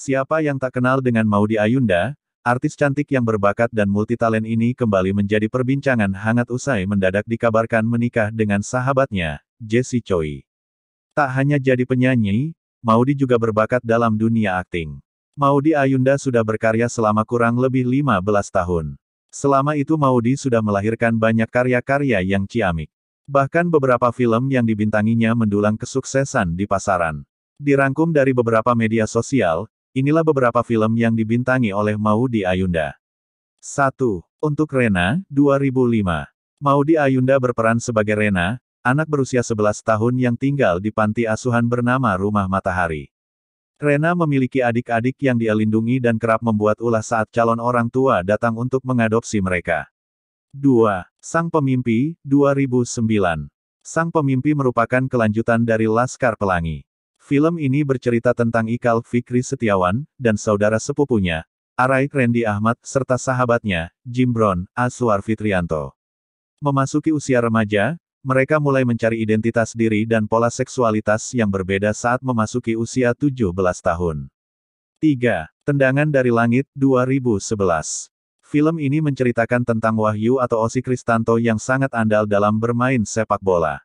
Siapa yang tak kenal dengan Maudy Ayunda, artis cantik yang berbakat dan multitalent ini kembali menjadi perbincangan hangat usai mendadak dikabarkan menikah dengan sahabatnya, Jessie Choi. Tak hanya jadi penyanyi, Maudy juga berbakat dalam dunia akting. Maudy Ayunda sudah berkarya selama kurang lebih 15 tahun. Selama itu Maudy sudah melahirkan banyak karya-karya yang ciamik. Bahkan beberapa film yang dibintanginya mendulang kesuksesan di pasaran. Dirangkum dari beberapa media sosial, inilah beberapa film yang dibintangi oleh Maudy Ayunda. 1. Untuk Rena, 2005. Maudy Ayunda berperan sebagai Rena, anak berusia 11 tahun yang tinggal di panti asuhan bernama Rumah Matahari. Rena memiliki adik-adik yang dia lindungi dan kerap membuat ulah saat calon orang tua datang untuk mengadopsi mereka. 2. Sang Pemimpi, 2009. Sang Pemimpi merupakan kelanjutan dari Laskar Pelangi. Film ini bercerita tentang Ikal Fikri Setiawan, dan saudara sepupunya, Arai Randy Ahmad, serta sahabatnya, Jim Brown, Aswar Fitrianto. Memasuki usia remaja, mereka mulai mencari identitas diri dan pola seksualitas yang berbeda saat memasuki usia 17 tahun. 3. Tendangan dari Langit, 2011. Film ini menceritakan tentang Wahyu atau Osi Kristanto yang sangat andal dalam bermain sepak bola.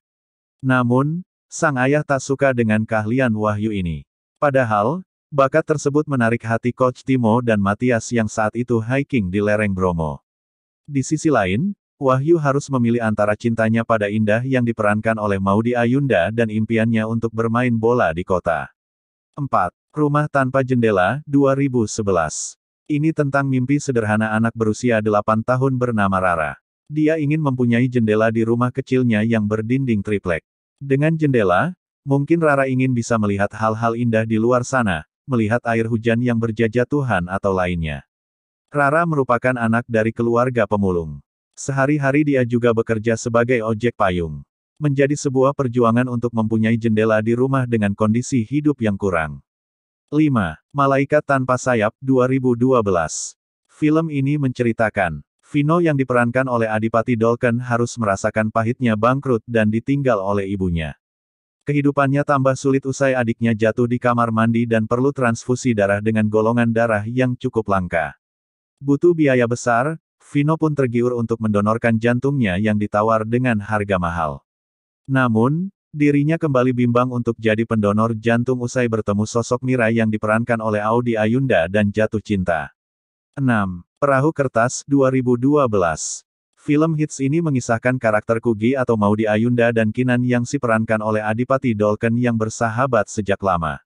Namun, sang ayah tak suka dengan keahlian Wahyu ini. Padahal, bakat tersebut menarik hati Coach Timo dan Matias yang saat itu hiking di lereng Bromo. Di sisi lain, Wahyu harus memilih antara cintanya pada Indah yang diperankan oleh Maudy Ayunda dan impiannya untuk bermain bola di kota. 4. Rumah Tanpa Jendela, 2011. Ini tentang mimpi sederhana anak berusia 8 tahun bernama Rara. Dia ingin mempunyai jendela di rumah kecilnya yang berdinding triplek. Dengan jendela, mungkin Rara ingin bisa melihat hal-hal indah di luar sana, melihat air hujan yang berjatuhan atau lainnya. Rara merupakan anak dari keluarga pemulung. Sehari-hari dia juga bekerja sebagai ojek payung. Menjadi sebuah perjuangan untuk mempunyai jendela di rumah dengan kondisi hidup yang kurang. 5. Malaikat Tanpa Sayap, 2012. Film ini menceritakan Vino yang diperankan oleh Adipati Dolken harus merasakan pahitnya bangkrut dan ditinggal oleh ibunya. Kehidupannya tambah sulit usai adiknya jatuh di kamar mandi dan perlu transfusi darah dengan golongan darah yang cukup langka. Butuh biaya besar, Vino pun tergiur untuk mendonorkan jantungnya yang ditawar dengan harga mahal. Namun, dirinya kembali bimbang untuk jadi pendonor jantung usai bertemu sosok Mira yang diperankan oleh Maudy Ayunda dan jatuh cinta. 6. Perahu Kertas, 2012. Film hits ini mengisahkan karakter Kugi atau Maudy Ayunda dan Kinan yang diperankan oleh Adipati Dolken yang bersahabat sejak lama.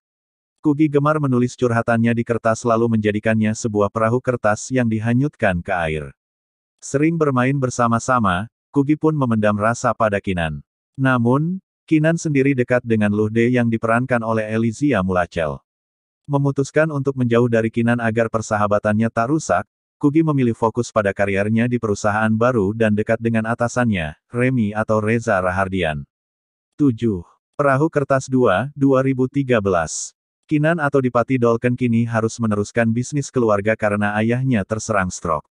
Kugi gemar menulis curhatannya di kertas lalu menjadikannya sebuah perahu kertas yang dihanyutkan ke air. Sering bermain bersama-sama, Kugi pun memendam rasa pada Kinan. Namun, Kinan sendiri dekat dengan Luhde yang diperankan oleh Elysia Mulacel. Memutuskan untuk menjauh dari Kinan agar persahabatannya tak rusak, Kugi memilih fokus pada karirnya di perusahaan baru dan dekat dengan atasannya, Remy atau Reza Rahardian. 7. Perahu Kertas 2, 2013. Kinan atau Dipati Dolken kini harus meneruskan bisnis keluarga karena ayahnya terserang stroke.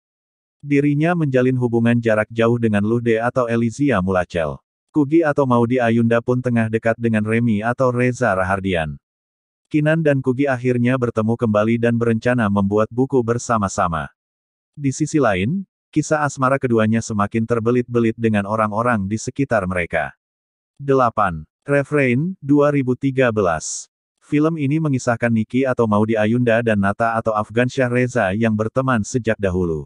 Dirinya menjalin hubungan jarak jauh dengan Luhde atau Elysia Mulacel. Kugi atau Maudy Ayunda pun tengah dekat dengan Remy atau Reza Rahardian. Kinan dan Kugi akhirnya bertemu kembali dan berencana membuat buku bersama-sama. Di sisi lain, kisah asmara keduanya semakin terbelit-belit dengan orang-orang di sekitar mereka. 8. Refrain, 2013. Film ini mengisahkan Niki atau Maudy Ayunda dan Nata atau Afgansyah Reza yang berteman sejak dahulu.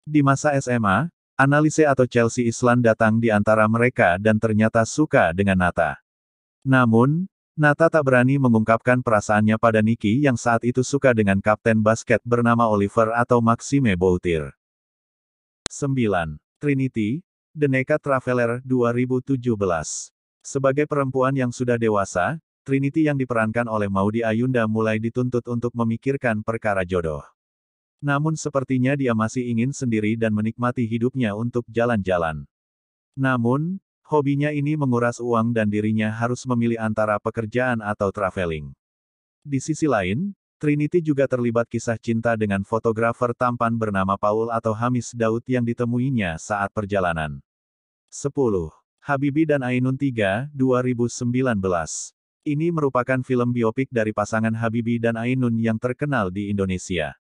Di masa SMA, Annalise atau Chelsea Islan datang di antara mereka dan ternyata suka dengan Nata. Namun, Nata tak berani mengungkapkan perasaannya pada Niki yang saat itu suka dengan kapten basket bernama Oliver atau Maxime Boutir. 9. Trinity, The Naked Traveler, 2017. Sebagai perempuan yang sudah dewasa, Trinity yang diperankan oleh Maudy Ayunda mulai dituntut untuk memikirkan perkara jodoh. Namun sepertinya dia masih ingin sendiri dan menikmati hidupnya untuk jalan-jalan. Namun, hobinya ini menguras uang dan dirinya harus memilih antara pekerjaan atau traveling. Di sisi lain, Trinity juga terlibat kisah cinta dengan fotografer tampan bernama Paul atau Hamis Daud yang ditemuinya saat perjalanan. 10. Habibie dan Ainun 3, 2019. Ini merupakan film biopik dari pasangan Habibie dan Ainun yang terkenal di Indonesia.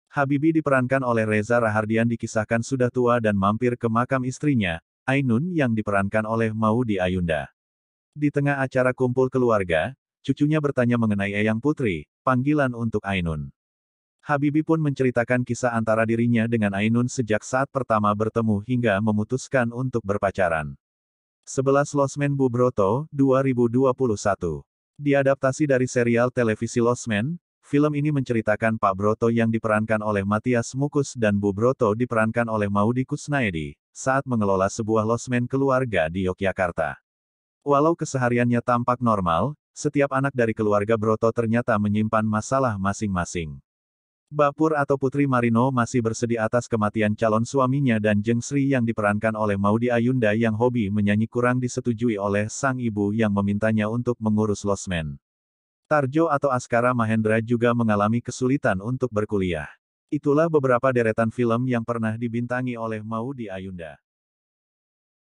Habibie diperankan oleh Reza Rahardian dikisahkan sudah tua dan mampir ke makam istrinya, Ainun yang diperankan oleh Maudy Ayunda. Di tengah acara kumpul keluarga, cucunya bertanya mengenai Eyang Putri, panggilan untuk Ainun. Habibie pun menceritakan kisah antara dirinya dengan Ainun sejak saat pertama bertemu hingga memutuskan untuk berpacaran. 11 Losmen Bu Broto, 2021. Diadaptasi dari serial televisi Losmen, film ini menceritakan Pak Broto yang diperankan oleh Matias Mukus dan Bu Broto diperankan oleh Maudy Kusnaedi, saat mengelola sebuah losmen keluarga di Yogyakarta. Walau kesehariannya tampak normal, setiap anak dari keluarga Broto ternyata menyimpan masalah masing-masing. Mbak Pur atau Putri Marino masih bersedih atas kematian calon suaminya dan Jeng Sri yang diperankan oleh Maudy Ayunda yang hobi menyanyi kurang disetujui oleh sang ibu yang memintanya untuk mengurus losmen. Tarjo atau Askara Mahendra juga mengalami kesulitan untuk berkuliah. Itulah beberapa deretan film yang pernah dibintangi oleh Maudy Ayunda.